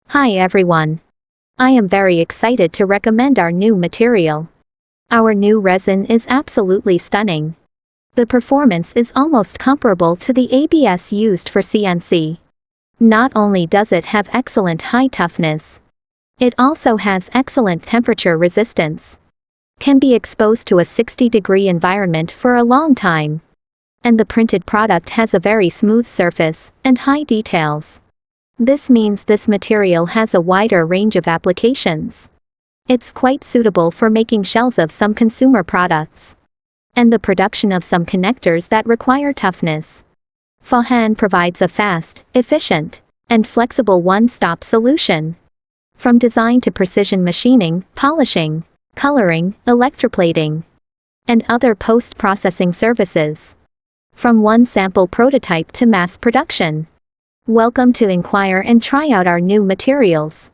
Hi everyone. I am very excited to recommend our new material. Our new resin is absolutely stunning. The performance is almost comparable to the ABS used for CNC. Not only does it have excellent high toughness, it also has excellent temperature resistance. Can be exposed to a 60-degree environment for a long time. And the printed product has a very smooth surface and high details. This means this material has a wider range of applications. It's quite suitable for making shells of some consumer products and the production of some connectors that require toughness. Fohan provides a fast, efficient, and flexible one-stop solution. From design to precision machining, polishing, coloring, electroplating, and other post-processing services. From one sample prototype to mass production. Welcome to Inquire and try out our new materials.